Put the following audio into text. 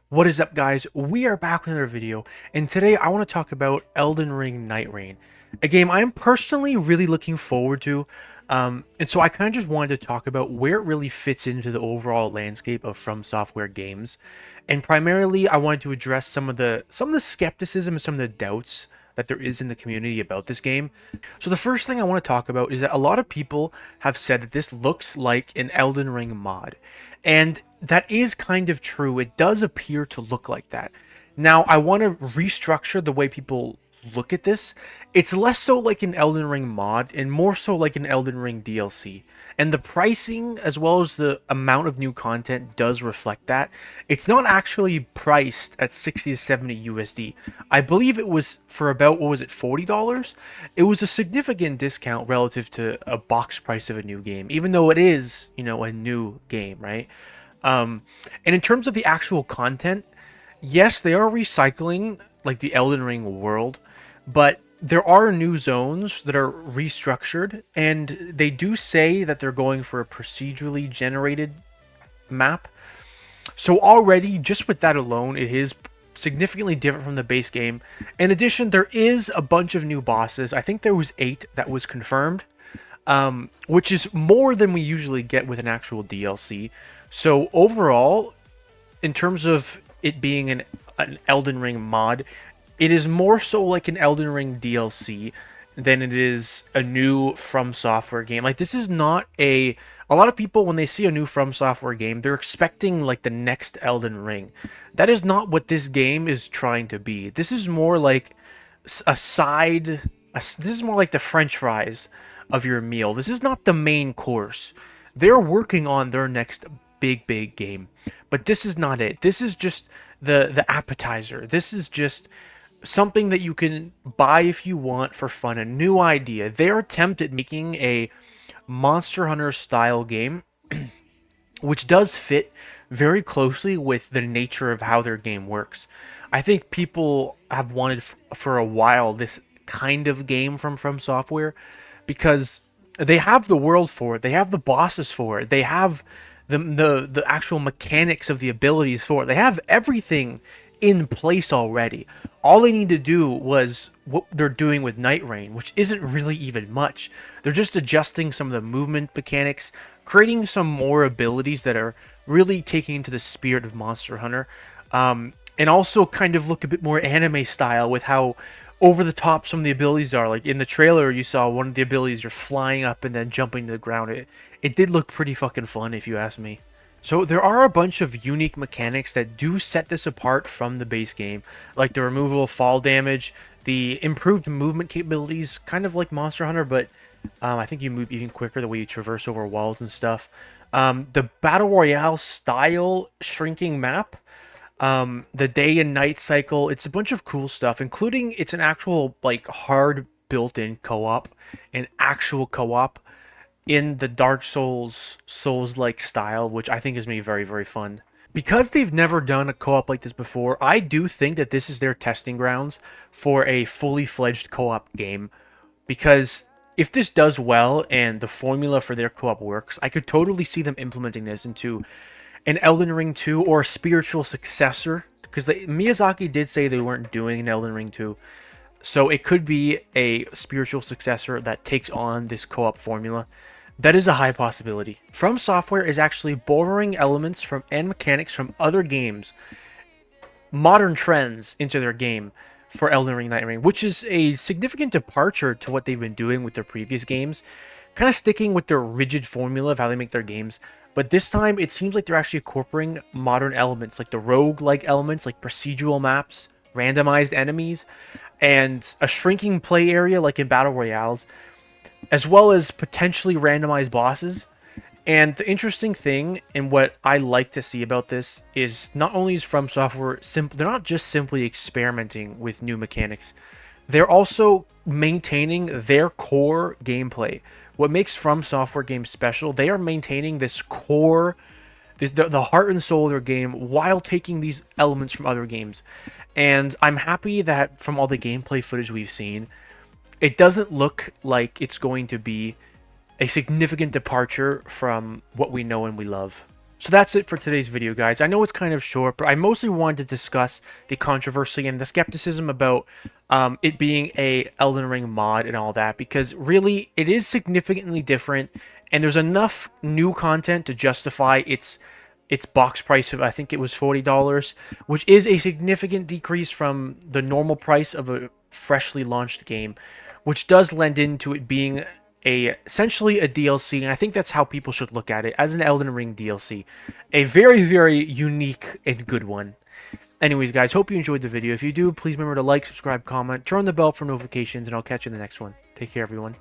What is up, guys? We are back with another video, and today I want to talk about Elden Ring Nightreign, a game I am personally really looking forward to. And so I kind of just wanted to talk about where it really fits into the overall landscape of From Software games, and primarily I wanted to address some of the skepticism and some of the doubts that there is in the community about this game. So the first thing I want to talk about is that a lot of people have said that this looks like an Elden Ring mod. And that is kind of true. It does appear to look like that. Now, I want to restructure the way people look at this. It's less so like an Elden Ring mod and more so like an Elden Ring DLC. And the pricing, as well as the amount of new content, does reflect that. It's not actually priced at 60 to 70 USD. I believe it was for about, what was it, $40? It was a significant discount relative to a box price of a new game, even though it is, a new game, right? And in terms of the actual content, yes, they are recycling like the Elden Ring world, but there are new zones that are restructured, and they do say that they're going for a procedurally generated map. So already, just with that alone, it is significantly different from the base game. In addition, there is a bunch of new bosses. I think there was 8 that was confirmed, which is more than we usually get with an actual DLC. So overall, in terms of it being an Elden Ring mod, it is more so like an Elden Ring DLC than it is a new From Software game. Like, this is not a lot of people, when they see a new From Software game, they're expecting like the next Elden Ring. That is not what this game is trying to be. This is more like a side. This is more like the French fries of your meal. This is not the main course. They're working on their next big game, but this is not it. This is just the appetizer. This is just something that you can buy if you want for fun, a new idea. Their attempt at making a Monster Hunter style game, which does fit very closely with the nature of how their game works. I think people have wanted for a while this kind of game from Software, because they have the world for it, they have the bosses for it, they have the actual mechanics of the abilities for it. They have everything in place already. All they need to do was what they're doing with Nightreign, which isn't really even much. They're just adjusting some of the movement mechanics, creating some more abilities that are really taking into the spirit of Monster Hunter, and also kind of look a bit more anime style with how over the top some of the abilities are. Like in the trailer, you saw one of the abilities, you're flying up and then jumping to the ground. It did look pretty fucking fun, if you ask me. So there are a bunch of unique mechanics that do set this apart from the base game, like the removal of fall damage, the improved movement capabilities, kind of like Monster Hunter, but I think you move even quicker the way you traverse over walls and stuff. The Battle Royale style shrinking map, the day and night cycle, it's a bunch of cool stuff, including it's an actual like hard built-in co-op, an actual co-op in the Dark Souls-like style, which I think is going to be very fun. Because they've never done a co-op like this before, I do think that this is their testing grounds for a fully fledged co-op game. Because if this does well and the formula for their co-op works, I could totally see them implementing this into an Elden Ring 2 or a spiritual successor. Because Miyazaki did say they weren't doing an Elden Ring 2. So it could be a spiritual successor that takes on this co-op formula. That is a high possibility. From Software is actually borrowing elements from and mechanics from other games, modern trends, into their game for Elden Ring Nightreign, which is a significant departure to what they've been doing with their previous games, kind of sticking with their rigid formula of how they make their games. But this time, it seems like they're actually incorporating modern elements, like the rogue-like elements, like procedural maps, randomized enemies, and a shrinking play area like in Battle Royales, as well as potentially randomized bosses. And the interesting thing, and what I like to see about this, is not only is From Software they're not just simply experimenting with new mechanics, they're also maintaining their core gameplay. What makes From Software games special, they are maintaining this core, the heart and soul of their game, while taking these elements from other games. And I'm happy that from all the gameplay footage we've seen, it doesn't look like it's going to be a significant departure from what we know and we love. So that's it for today's video, guys. I know it's kind of short, but I mostly wanted to discuss the controversy and the skepticism about it being a Elden Ring mod and all that, because really it is significantly different, and there's enough new content to justify its box price of, I think it was $40, which is a significant decrease from the normal price of a freshly launched game, which does lend into it being essentially a DLC, and I think that's how people should look at it, as an Elden Ring DLC. A very, very unique and good one. Anyways, guys, hope you enjoyed the video. If you do, please remember to like, subscribe, comment, turn on the bell for notifications, and I'll catch you in the next one. Take care, everyone.